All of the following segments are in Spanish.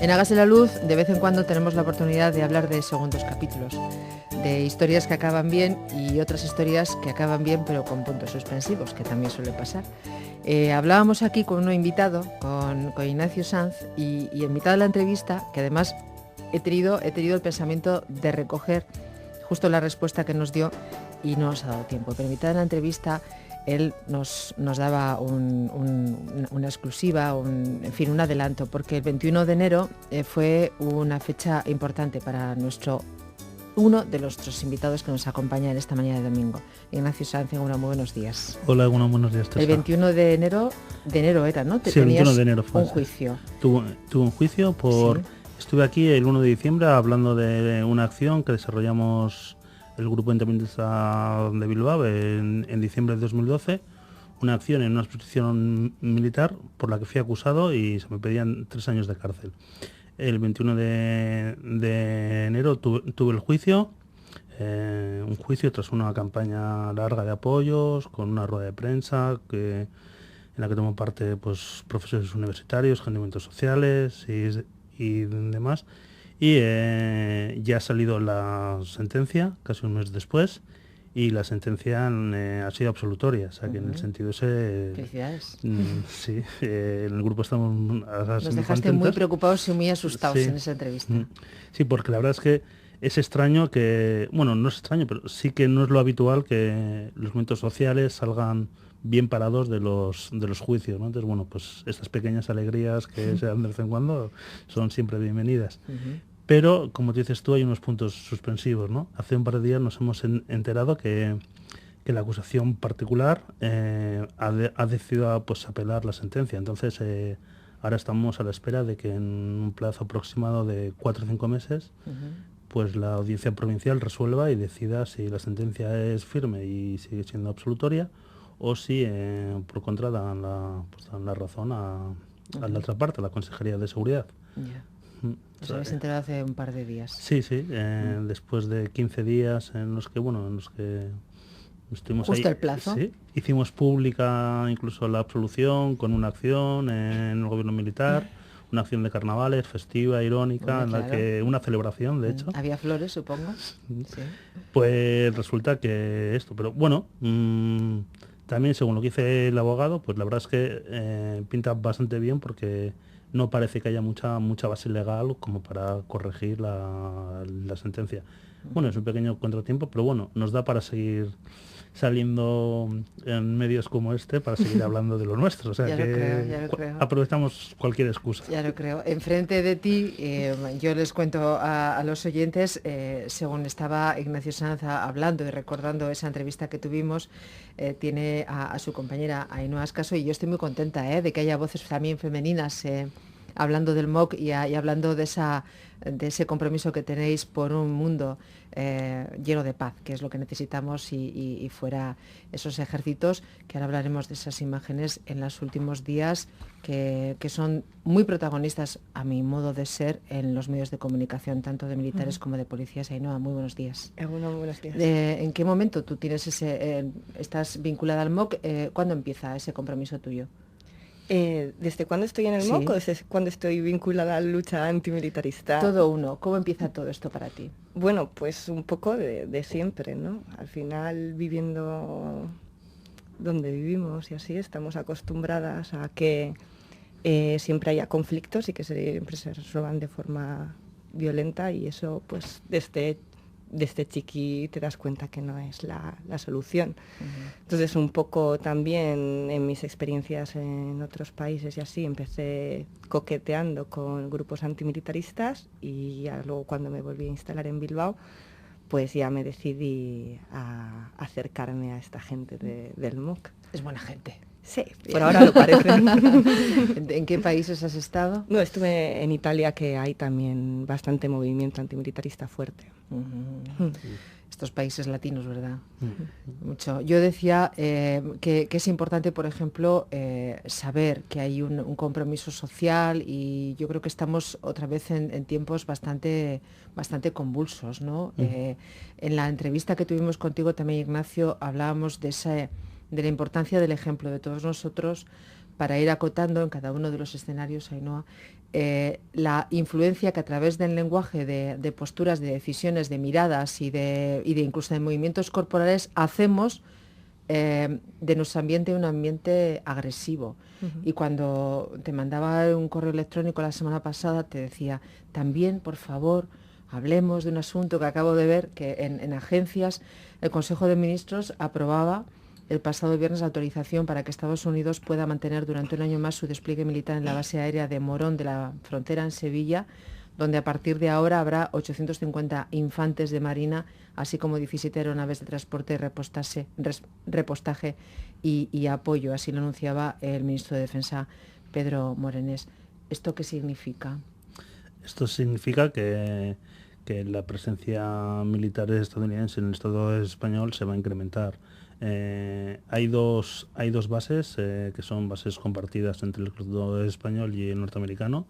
En Hágase la Luz, de vez en cuando tenemos la oportunidad de hablar de segundos capítulos, de historias que acaban bien y otras historias que acaban bien pero con puntos suspensivos, que también suele pasar. Hablábamos aquí con un invitado, con Ignacio Sanz, y en mitad de la entrevista, que además he tenido el pensamiento de recoger justo la respuesta que nos dio y no nos ha dado tiempo, pero en mitad de la entrevista él nos daba una exclusiva, un adelanto, porque el 21 de enero fue una fecha importante para uno de nuestros invitados que nos acompaña en esta mañana de domingo. Ignacio Sanz, muy buenos días. Hola, buenos días, Teresa. El 21 de enero era, ¿no? Sí, el 21 de enero fue un juicio. Tuve un juicio por... Sí. Estuve aquí el 1 de diciembre hablando de una acción que desarrollamos el Grupo Independentista de Bilbao en diciembre de 2012, una acción en una exposición militar por la que fui acusado y se me pedían 3 años de cárcel. El 21 de enero tuve el juicio, un juicio tras una campaña larga de apoyos, con una rueda de prensa en la que tomó parte pues, profesores universitarios, movimientos sociales y demás. Y ya ha salido la sentencia, casi un mes después, y la sentencia ha sido absolutoria, o sea que en el sentido ese... Felicidades. Sí, en el grupo estamos... Nos dejaste contentos. Muy preocupados y muy asustados en esa entrevista. Sí, porque la verdad es que es extraño que... Bueno, no es extraño, pero sí que no es lo habitual que los movimientos sociales salgan bien parados de los juicios, ¿no? Entonces, bueno, pues estas pequeñas alegrías que se dan de vez en cuando son siempre bienvenidas. Pero, como dices tú, hay unos puntos suspensivos, ¿no? Hace un par de días nos hemos enterado que la acusación particular ha decidido pues, apelar la sentencia. Entonces, ahora estamos a la espera de que en un plazo aproximado de 4 o 5 meses, pues la audiencia provincial resuelva y decida si la sentencia es firme y sigue siendo absolutoria o si, por contra, dan la razón a la otra parte, a la Consejería de Seguridad. Os habéis enterado hace un par de días. Sí, después de 15 días en los que estuvimos justo ahí, el plazo. Sí, hicimos pública incluso la absolución con una acción en el gobierno militar, una acción de carnavales, festiva, irónica, en la que una celebración, de hecho. Había flores, supongo. Sí. Pues resulta que esto, pero bueno, también según lo que dice el abogado, pues la verdad es que pinta bastante bien porque no parece que haya mucha base legal como para corregir la sentencia. Bueno, es un pequeño contratiempo, pero bueno, nos da para seguir saliendo en medios como este, para seguir hablando de lo nuestro. O sea, ya lo creo. Aprovechamos cualquier excusa. Ya lo creo. Enfrente de ti, yo les cuento a los oyentes, según estaba Ignacio Sanz hablando y recordando esa entrevista que tuvimos, tiene a su compañera Ainhoa Ascaso, y yo estoy muy contenta de que haya voces también femeninas hablando del MOC y hablando de ese compromiso que tenéis por un mundo lleno de paz, que es lo que necesitamos, y fuera esos ejércitos, que ahora hablaremos de esas imágenes en los últimos días, que son muy protagonistas, a mi modo de ser, en los medios de comunicación, tanto de militares como de policías. Ainhoa, muy buenos días. Muy buenos días. ¿En qué momento tú tienes estás vinculada al MOC? ¿Cuándo empieza ese compromiso tuyo? ¿Desde cuándo estoy en el MOC o desde cuándo estoy vinculada a la lucha antimilitarista? Todo uno. ¿Cómo empieza todo esto para ti? Bueno, pues un poco de siempre, ¿no? Al final, viviendo donde vivimos y así, estamos acostumbradas a que siempre haya conflictos y que siempre se resuelvan de forma violenta, y eso, pues, desde chiqui te das cuenta que no es la solución. Entonces, un poco también en mis experiencias en otros países y así, empecé coqueteando con grupos antimilitaristas, y ya luego, cuando me volví a instalar en Bilbao, pues ya me decidí a acercarme a esta gente del MOC. Es buena gente. Sí, por ahora lo parece. ¿En qué países has estado? No, estuve en Italia, que hay también bastante movimiento antimilitarista fuerte. Estos países latinos, ¿verdad? Mucho. Yo decía que es importante, por ejemplo, saber que hay un compromiso social, y yo creo que estamos otra vez en tiempos bastante convulsos, ¿no? En la entrevista que tuvimos contigo también, Ignacio, hablábamos de la importancia del ejemplo de todos nosotros para ir acotando en cada uno de los escenarios, Ainhoa, la influencia que a través del lenguaje, de posturas, de decisiones, de miradas y de incluso de movimientos corporales hacemos de nuestro ambiente un ambiente agresivo. Y cuando te mandaba un correo electrónico la semana pasada, te decía, también, por favor, hablemos de un asunto que acabo de ver, que en agencias el Consejo de Ministros aprobaba el pasado viernes la autorización para que Estados Unidos pueda mantener durante un año más su despliegue militar en la base aérea de Morón de la frontera en Sevilla, donde a partir de ahora habrá 850 infantes de marina, así como 17 aeronaves de transporte, repostaje y apoyo. Así lo anunciaba el ministro de Defensa, Pedro Morenés. ¿Esto qué significa? Esto significa que la presencia militar estadounidense en el Estado español se va a incrementar. Hay dos bases que son bases compartidas entre el Estado español y el norteamericano,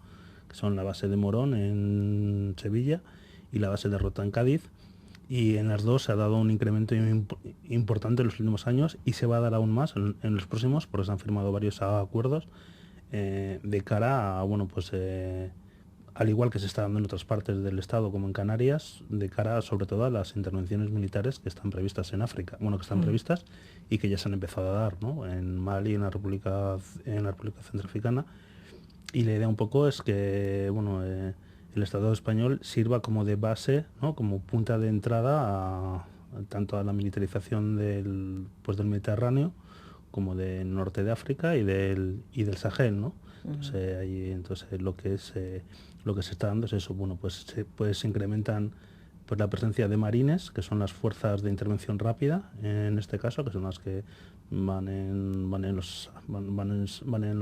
que son la base de Morón en Sevilla y la base de Rota en Cádiz, y en las dos se ha dado un incremento importante en los últimos años y se va a dar aún más en los próximos, porque se han firmado varios acuerdos de cara a, al igual que se está dando en otras partes del Estado como en Canarias, de cara sobre todo a las intervenciones militares que están previstas en África, previstas y que ya se han empezado a dar, ¿no? En Mali, en la República Centroafricana. Y la idea un poco es que el Estado español sirva como de base, ¿no? Como punta de entrada tanto a la militarización del Mediterráneo como del norte de África y del Sahel, ¿no? Entonces lo que se está dando es eso. Se incrementan la presencia de marines, que son las fuerzas de intervención rápida, en este caso, que son las que van en los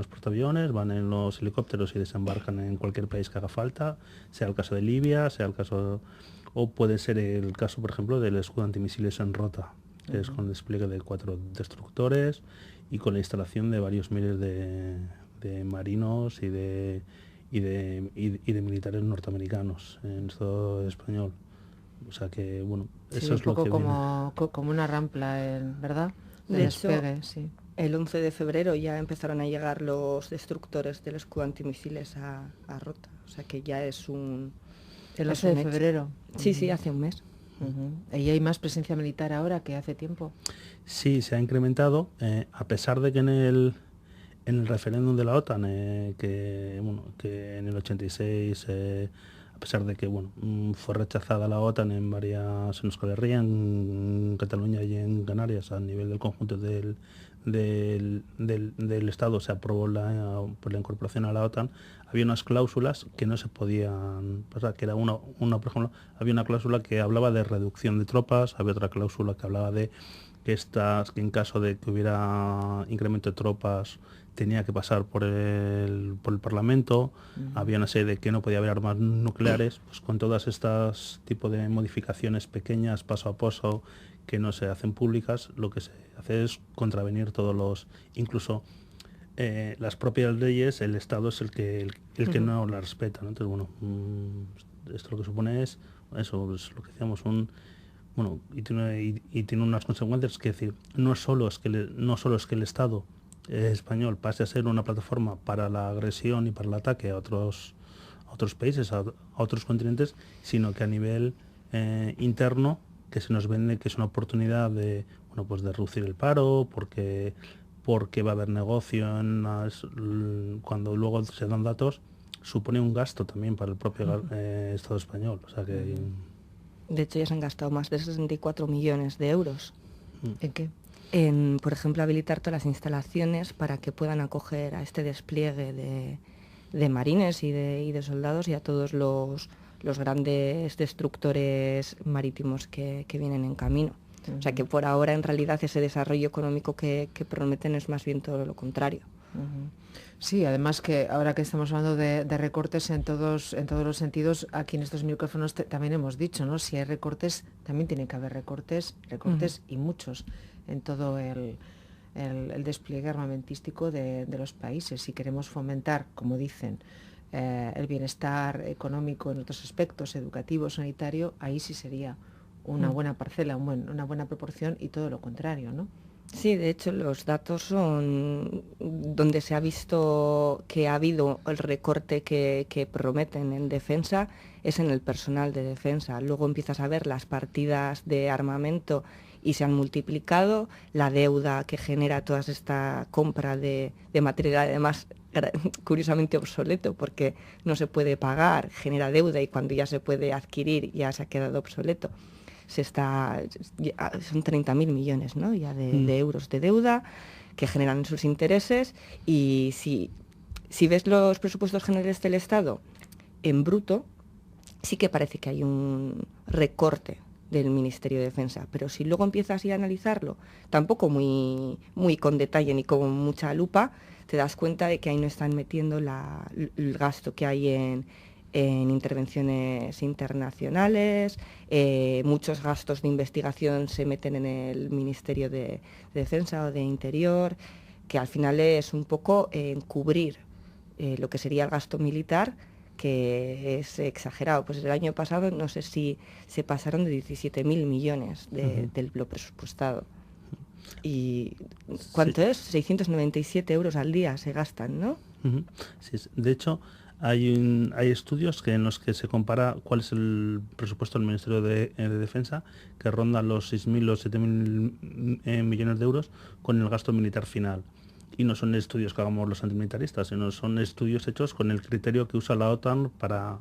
portaaviones, van en los helicópteros y desembarcan en cualquier país que haga falta, sea el caso de Libia, o puede ser el caso, por ejemplo, del escudo antimisiles en Rota, que es con el despliegue de 4 destructores y con la instalación de varios miles de marinos y de militares norteamericanos en el Estado español. O sea que, eso es un poco lo que como una rampla, ¿verdad? De despegue, hecho, sí. El 11 de febrero ya empezaron a llegar los destructores del escudo antimisiles a Rota. O sea que ya es un... El 11 de febrero. Sí, hace un mes. ¿Y hay más presencia militar ahora que hace tiempo? Sí, se ha incrementado, a pesar de que en el referéndum de la OTAN, que en el 86, a pesar de que fue rechazada la OTAN en Euskal Herria, en Cataluña y en Canarias, a nivel del conjunto del Estado se aprobó la incorporación a la OTAN, había unas cláusulas que no se podían pasar, que era por ejemplo, había una cláusula que hablaba de reducción de tropas, había otra cláusula que hablaba de que en caso de que hubiera incremento de tropas tenía que pasar por el Parlamento, había una serie de que no podía haber armas nucleares. Pues con todas estas tipos de modificaciones pequeñas, paso a paso, que no se hacen públicas, lo que se hace es contravenir incluso las propias leyes. El Estado es el que no las respeta, ¿no? Entonces, esto lo que supone es eso, es lo que decíamos, y tiene unas consecuencias, que decir, no solo es que el Estado español pase a ser una plataforma para la agresión y para el ataque a otros países, a otros continentes, sino que a nivel interno, que se nos vende que es una oportunidad de reducir el paro, porque va a haber negocio cuando luego se dan datos, supone un gasto también para el propio Estado español. O sea que... De hecho, ya se han gastado más de 64 millones de euros. ¿En qué? En, por ejemplo, habilitar todas las instalaciones para que puedan acoger a este despliegue de marines y de soldados y a todos los grandes destructores marítimos que vienen en camino. O sea que por ahora en realidad ese desarrollo económico que prometen es más bien todo lo contrario. Sí, además que ahora que estamos hablando de recortes en todos los sentidos, aquí en estos micrófonos también hemos dicho, ¿no? Si hay recortes, también tiene que haber recortes y muchos en todo el despliegue armamentístico de los países. Si queremos fomentar, como dicen, el bienestar económico en otros aspectos, educativo, sanitario, ahí sí sería una buena parcela, una buena proporción, y todo lo contrario, ¿no? Sí, de hecho los datos son donde se ha visto que ha habido el recorte que prometen en defensa, es en el personal de defensa. Luego empiezas a ver las partidas de armamento y se han multiplicado, la deuda que genera toda esta compra de material, además curiosamente obsoleto porque no se puede pagar, genera deuda y cuando ya se puede adquirir ya se ha quedado obsoleto. Son 30.000 millones, ¿no? Ya de euros de deuda que generan sus intereses, y si ves los presupuestos generales del Estado en bruto, sí que parece que hay un recorte del Ministerio de Defensa, pero si luego empiezas a analizarlo, tampoco muy, muy con detalle ni con mucha lupa, te das cuenta de que ahí no están metiendo el gasto que hay en intervenciones internacionales, muchos gastos de investigación se meten en el Ministerio de Defensa o de Interior, que al final es un poco cubrir lo que sería el gasto militar, que es exagerado. Pues el año pasado no sé si se pasaron de 17.000 millones de lo presupuestado. ¿Y cuánto es? 697 euros al día se gastan, ¿no? Sí, de hecho, hay estudios en los que se compara cuál es el presupuesto del Ministerio de Defensa, que ronda los 6.000 o 7.000 millones de euros, con el gasto militar final. Y no son estudios que hagamos los antimilitaristas, sino son estudios hechos con el criterio que usa la OTAN para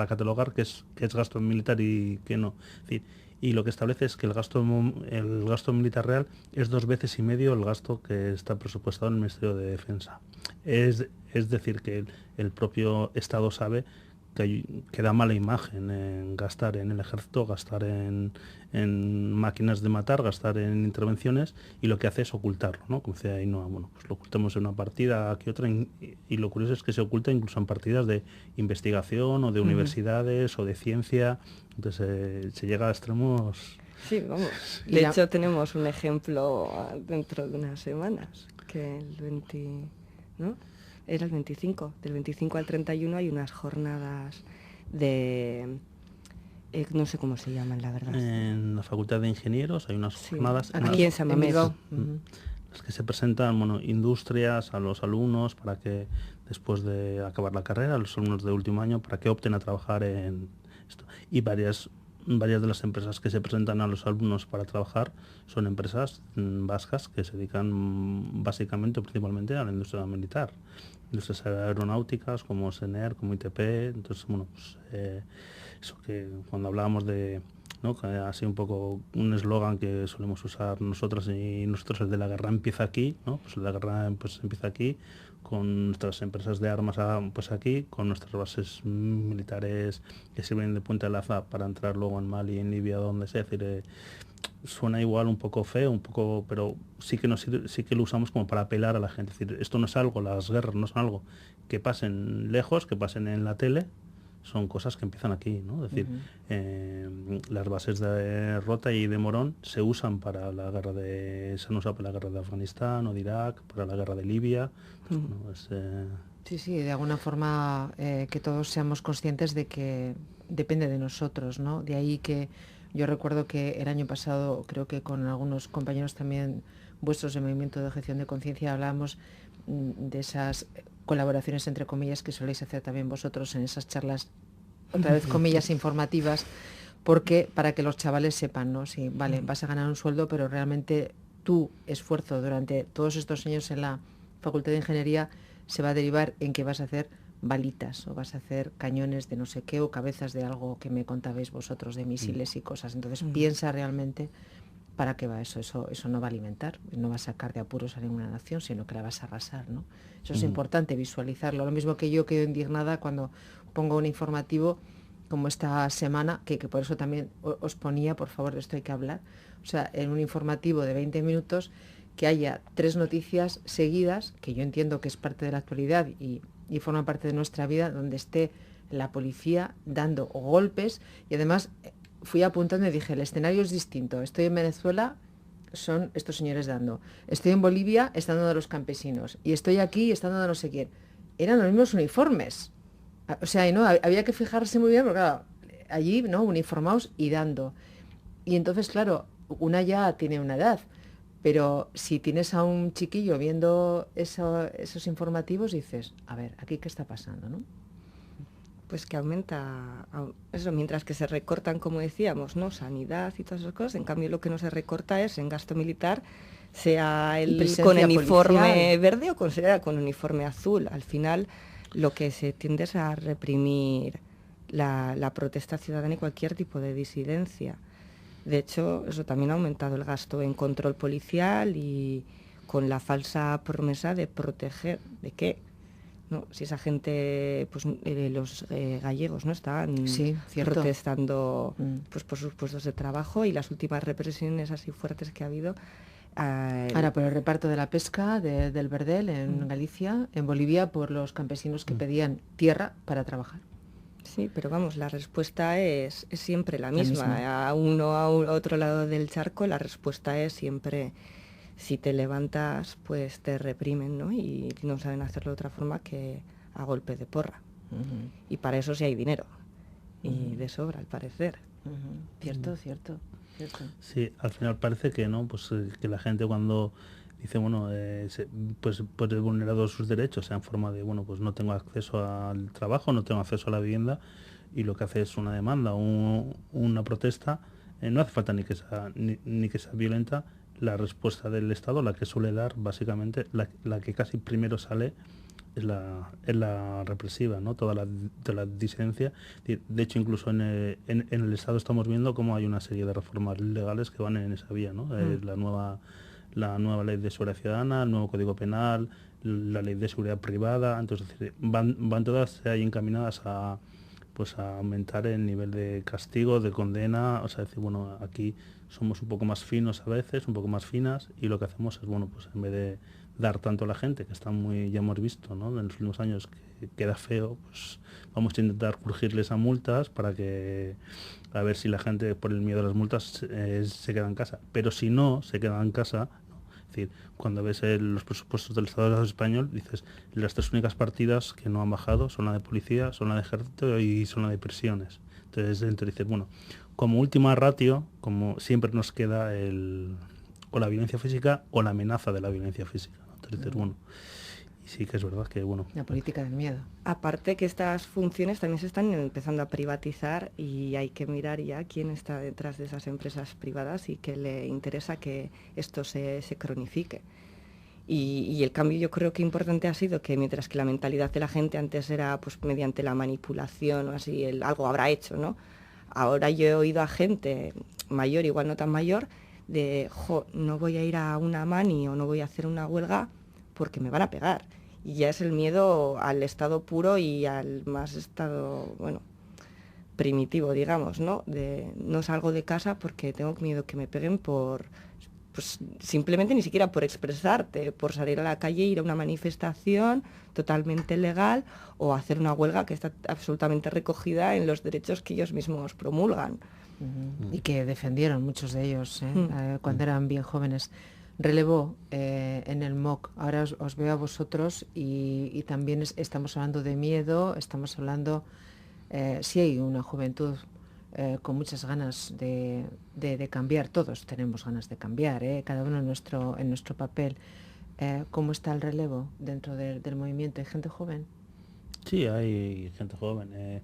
catalogar qué es gasto militar y qué no. Es decir, y lo que establece es que el gasto militar real es 2,5 veces el gasto que está presupuestado en el Ministerio de Defensa. Es decir, que el propio Estado sabe que da mala imagen en gastar en el ejército, gastar en máquinas de matar, gastar en intervenciones, y lo que hace es ocultarlo, ¿no? Como decía Ainhoa, bueno, pues lo ocultamos en una partida, aquí otra, y lo curioso es que se oculta incluso en partidas de investigación o de universidades o de ciencia. Entonces se llega a extremos. Sí, vamos. De hecho tenemos un ejemplo dentro de unas semanas, que el 20, ¿no? Era el 25, del 25 al 31 hay unas jornadas de... no sé cómo se llaman, la verdad. En la Facultad de Ingenieros hay unas jornadas... Aquí en San Mamés. Las que se presentan, industrias a los alumnos para que después de acabar la carrera, los alumnos de último año, para que opten a trabajar en esto. Y varias de las empresas que se presentan a los alumnos para trabajar son empresas vascas que se dedican básicamente o principalmente a la industria militar. Industrias aeronáuticas como SENER, como ITP. Entonces, eso que cuando hablábamos de, ¿no?, que así un poco un eslogan que solemos usar nosotros el de la guerra empieza aquí, ¿no? Pues la guerra empieza aquí, con nuestras empresas de armas pues aquí, con nuestras bases militares que sirven de puente de lanza para entrar luego en Mali, en Libia, donde sea. Es decir, suena igual un poco feo, pero sí que lo usamos como para apelar a la gente. Es decir, esto no es algo, las guerras no son algo que pasen lejos, que pasen en la tele, son cosas que empiezan aquí, ¿no? Es decir, las bases de Rota y de Morón se usan se han usado para la guerra de Afganistán o de Irak, para la guerra de Libia. Sí, de alguna forma que todos seamos conscientes de que depende de nosotros, ¿no? De ahí que yo recuerdo que el año pasado, creo que con algunos compañeros también vuestros de Movimiento de Objeción de Conciencia, hablábamos de esas colaboraciones entre comillas que soléis hacer también vosotros en esas charlas, otra vez comillas informativas, porque para que los chavales sepan, ¿no? Si vale, vas a ganar un sueldo, pero realmente tu esfuerzo durante todos estos años en la Facultad de Ingeniería se va a derivar en que vas a hacer balitas o vas a hacer cañones de no sé qué o cabezas de algo que me contabais vosotros de misiles y cosas. Entonces piensa realmente para qué va eso no va a alimentar, no va a sacar de apuros a ninguna nación, sino que la vas a arrasar, ¿no? Eso es importante visualizarlo. Lo mismo que yo quedo indignada cuando pongo un informativo como esta semana, que por eso también os ponía, por favor, de esto hay que hablar. O sea, en un informativo de 20 minutos que haya 3 noticias seguidas, que yo entiendo que es parte de la actualidad y forma parte de nuestra vida, donde esté la policía dando golpes, y además fui apuntando y dije, el escenario es distinto. Estoy en Venezuela, son estos señores dando. Estoy en Bolivia, están dando los campesinos. Y estoy aquí, están dando no sé quién. Eran los mismos uniformes. O sea, ¿no? Había que fijarse muy bien, porque claro, allí, ¿no?, uniformados y dando. Y entonces, claro, una ya tiene una edad, Pero si tienes a un chiquillo viendo esos informativos, dices, a ver, ¿aquí qué está pasando, no? Pues que aumenta eso, mientras que se recortan, como decíamos, ¿no? Sanidad y todas esas cosas, en cambio lo que no se recorta es en gasto militar, sea el con uniforme policial verde o sea con uniforme azul. Al final lo que se tiende es a reprimir la protesta ciudadana y cualquier tipo de disidencia. De hecho, eso también ha aumentado el gasto en control policial y con la falsa promesa de proteger, ¿de qué? No, si esa gente, pues los gallegos, ¿no? Estaban protestando pues por sus puestos de trabajo, y las últimas represiones así fuertes que ha habido. Ahora por el reparto de la pesca del verdel en Galicia, en Bolivia por los campesinos que pedían tierra para trabajar. Sí, pero vamos, la respuesta es siempre la misma. A uno, a otro lado del charco, la respuesta es siempre: si te levantas, pues te reprimen, ¿no? Y no saben hacerlo de otra forma que a golpe de porra. Y para eso sí hay dinero. Y de sobra, al parecer. Cierto. Sí, al final parece que no, pues que la gente cuando dice, bueno, pues he vulnerado sus derechos, sea en forma de, bueno, pues no tengo acceso al trabajo, no tengo acceso a la vivienda, y lo que hace es una demanda, una protesta, no hace falta ni que sea violenta. La respuesta del Estado, la que suele dar, básicamente, la que casi primero sale, es la represiva, ¿no? Toda la disidencia. De hecho, incluso en el Estado estamos viendo cómo hay una serie de reformas legales que van en esa vía, ¿no? La nueva ley de seguridad ciudadana, el nuevo Código Penal, la ley de seguridad privada. Entonces, van todas ahí encaminadas a aumentar el nivel de castigo, de condena. O sea, decir, bueno, aquí somos un poco más finos a veces, un poco más finas, y lo que hacemos es, bueno, pues en vez de dar tanto a la gente, que está ya hemos visto, ¿no?, en los últimos años, que queda feo, pues vamos a intentar crujirles a multas para que, a ver si la gente, por el miedo a las multas, se queda en casa. Pero si no se queda en casa, ¿no? Es decir, cuando ves los presupuestos del Estado español, dices, las tres únicas partidas que no han bajado son la de policía, son la de ejército y son la de prisiones. Entonces dices, bueno, como última ratio, como siempre nos queda o la violencia física o la amenaza de la violencia física, ¿no? Entonces dices, bueno, y sí que es verdad que, bueno... La política del miedo. Aparte que estas funciones también se están empezando a privatizar, y hay que mirar ya quién está detrás de esas empresas privadas y que le interesa que esto se cronifique. Y el cambio, yo creo que importante ha sido que, mientras que la mentalidad de la gente antes era pues mediante la manipulación o así, algo habrá hecho, ¿no? Ahora yo he oído a gente mayor, igual no tan mayor, de, no voy a ir a una mani o no voy a hacer una huelga porque me van a pegar. Y ya es el miedo al estado puro y al más estado, bueno, primitivo, digamos, ¿no? De no salgo de casa porque tengo miedo que me peguen pues simplemente ni siquiera por expresarte, por salir a la calle, ir a una manifestación totalmente legal o hacer una huelga que está absolutamente recogida en los derechos que ellos mismos promulgan. Y que defendieron muchos de ellos cuando eran bien jóvenes. Relevo en el MOOC, ahora os veo a vosotros y también estamos hablando de miedo, estamos hablando, sí hay una juventud con muchas ganas de cambiar, todos tenemos ganas de cambiar, cada uno en nuestro papel. ¿Cómo está el relevo dentro del movimiento? ¿Hay gente joven? Sí, hay gente joven.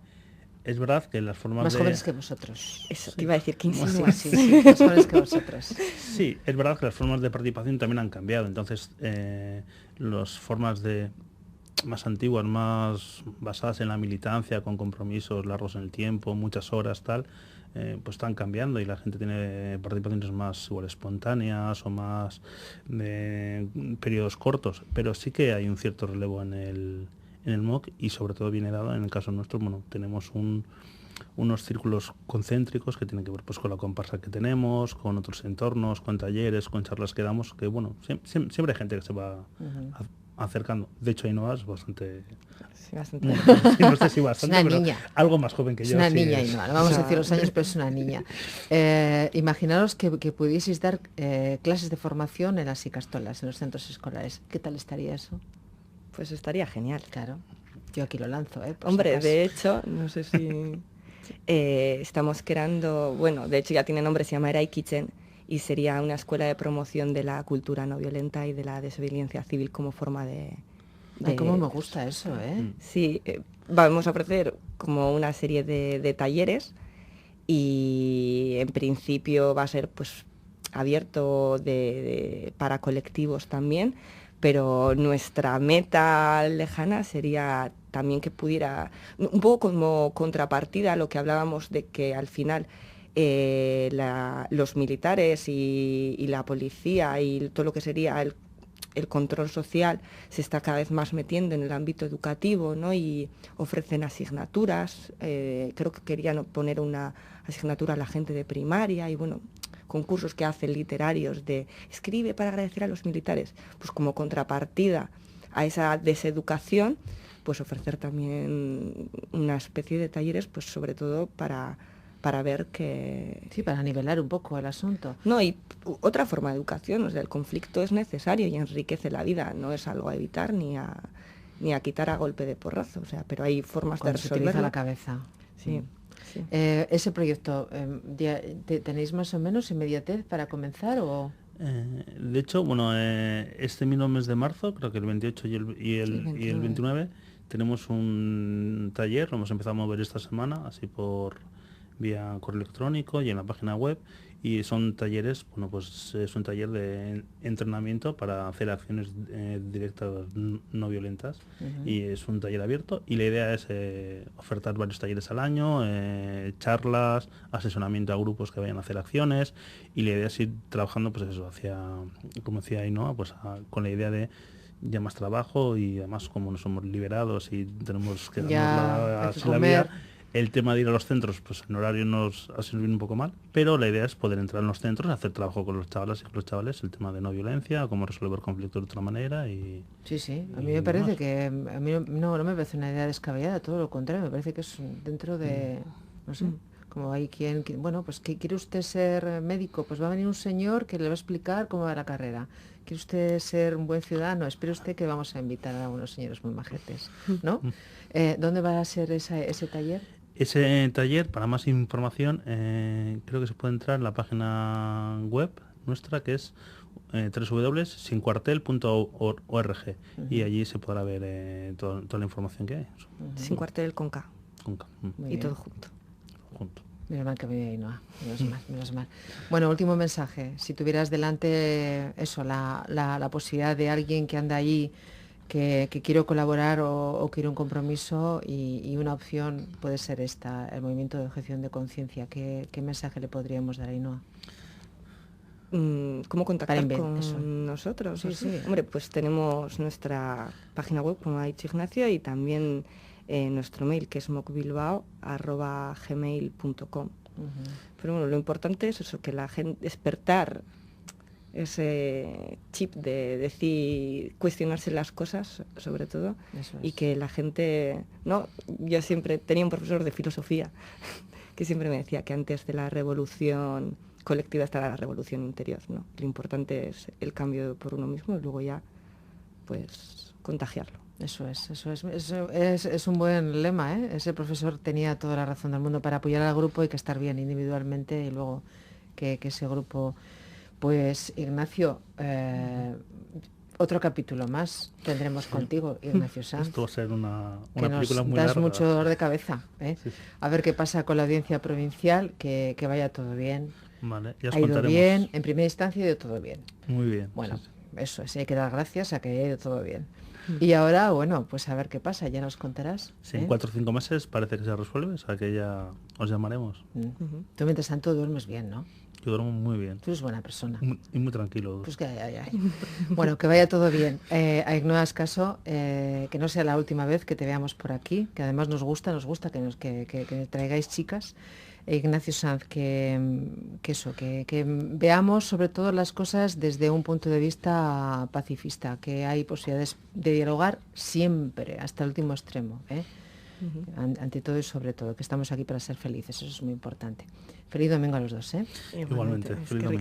Es verdad que las formas más jóvenes que vosotros. Eso, te iba a decir que insinúas. Sí, más jóvenes que vosotros. Sí, es verdad que las formas de participación también han cambiado. Entonces, las formas más antiguas, más basadas en la militancia, con compromisos largos en el tiempo, muchas horas, tal, pues están cambiando, y la gente tiene participaciones más igual espontáneas o más de periodos cortos. Pero sí que hay un cierto relevo en el MOOC, y sobre todo viene dado en el caso nuestro. Bueno, tenemos unos círculos concéntricos que tienen que ver pues con la comparsa que tenemos, con otros entornos, con talleres, con charlas que damos, que bueno, siempre hay gente que se va acercando. De hecho, Ainhoa es bastante... Sí, bastante. No sé si bastante, es una pero niña. Algo más joven que yo. Es una niña, Ainhoa, no vamos a decir los años, pero es una niña. Imaginaros que pudieseis dar clases de formación en las icastolas, en los centros escolares. ¿Qué tal estaría eso? Pues estaría genial. Claro, yo aquí lo lanzo, Hombre, de hecho, no sé si estamos creando, bueno, de hecho ya tiene nombre, se llama Eraikitzen, y sería una escuela de promoción de la cultura no violenta y de la desobediencia civil como forma Ay, cómo me gusta eso, ¿eh? Sí, vamos a ofrecer como una serie de talleres y en principio va a ser pues abierto para colectivos también, pero nuestra meta lejana sería también que pudiera, un poco como contrapartida a lo que hablábamos de que al final los militares y la policía y todo lo que sería el control social se está cada vez más metiendo en el ámbito educativo, ¿no? Y ofrecen asignaturas, creo que querían poner una asignatura a la gente de primaria y bueno, concursos que hacen literarios de escribe para agradecer a los militares, pues como contrapartida a esa deseducación, pues ofrecer también una especie de talleres, pues sobre todo para ver que... Sí, para nivelar un poco el asunto. No, y otra forma de educación, o sea, el conflicto es necesario y enriquece la vida, no es algo a evitar ni a quitar a golpe de porrazo, o sea, pero hay formas Cuando de se utiliza resolverlo. la cabeza. Sí. Sí. Ese proyecto, ¿tenéis más o menos inmediatez para comenzar o...? De hecho, bueno, este mismo mes de marzo, creo que el 28 y el 29, tenemos un taller, lo hemos empezado a mover esta semana, así por vía correo electrónico y en la página web, y son talleres, bueno, pues es un taller de entrenamiento para hacer acciones directas no violentas, y es un taller abierto, y la idea es ofertar varios talleres al año, charlas, asesoramiento a grupos que vayan a hacer acciones, y la idea es ir trabajando, pues eso, hacia, como decía Ainhoa, pues con la idea de ya más trabajo, y además como nos somos liberados y tenemos que darnos la vida, el tema de ir a los centros, pues en horario nos ha servido un poco mal, pero la idea es poder entrar en los centros, hacer trabajo con los chavales y con los chavales, el tema de no violencia, cómo resolver conflictos de otra manera y... Sí, a mí me parece que, a mí no me parece una idea descabellada, todo lo contrario, me parece que es dentro de, no sé, como hay quien, bueno, pues que quiere usted ser médico, pues va a venir un señor que le va a explicar cómo va la carrera. ¿Quiere usted ser un buen ciudadano? Espere usted que vamos a invitar a unos señores muy majetes, ¿no? ¿Dónde va a ser ese taller? Ese taller, para más información, creo que se puede entrar en la página web nuestra, que es www.sincuartel.org, y allí se podrá ver toda la información que hay. Sin cuartel con K. Con K. Y todo junto. Menos mal que me Ainhoa, menos mal. Bueno, último mensaje. Si tuvieras delante eso, la posibilidad de alguien que anda ahí, que quiero colaborar o quiero un compromiso y una opción puede ser esta, el movimiento de objeción de conciencia, ¿qué mensaje le podríamos dar a Ainhoa? ¿Cómo contactar con nosotros? Sí. Hombre, pues tenemos nuestra página web, como ha dicho Ignacio, y también nuestro mail, que es mocbilbao@gmail.com. Pero bueno, lo importante es eso, que la gente despertar ese chip de decir, cuestionarse las cosas, sobre todo, y que la gente, ¿no? Yo siempre tenía un profesor de filosofía que siempre me decía que antes de la revolución colectiva está la revolución interior, ¿no? Lo importante es el cambio por uno mismo y luego ya, pues, contagiarlo. Eso es un buen lema, ¿eh? Ese profesor tenía toda la razón del mundo para apoyar al grupo y que estar bien individualmente y luego que ese grupo... Pues Ignacio, otro capítulo más tendremos contigo, Ignacio Sanz. Esto va a ser una película muy larga. Nos das mucho dolor de cabeza, ¿eh? Sí. A ver qué pasa con la audiencia provincial, que vaya todo bien. Vale, ya os ha ido contaremos. Bien, en primera instancia ha ido todo bien. Muy bien. Bueno, eso es, hay que dar gracias a que haya ido todo bien. Y ahora, bueno, pues a ver qué pasa, ya nos contarás. Sí, en 4 o 5 meses parece que se resuelve, o sea que ya os llamaremos. Tú mientras tanto duermes bien, ¿no? Yo duermo muy bien. Tú eres buena persona. Y muy tranquilo. Pues que ay. Bueno, que vaya todo bien. A no hagas caso, que no sea la última vez que te veamos por aquí, que además nos gusta que traigáis chicas. Ignacio Sanz, que veamos sobre todo las cosas desde un punto de vista pacifista, que hay posibilidades de dialogar siempre, hasta el último extremo, ¿eh? Ante todo y sobre todo, que estamos aquí para ser felices, eso es muy importante. Feliz domingo a los dos, ¿eh? Igualmente. Feliz domingo.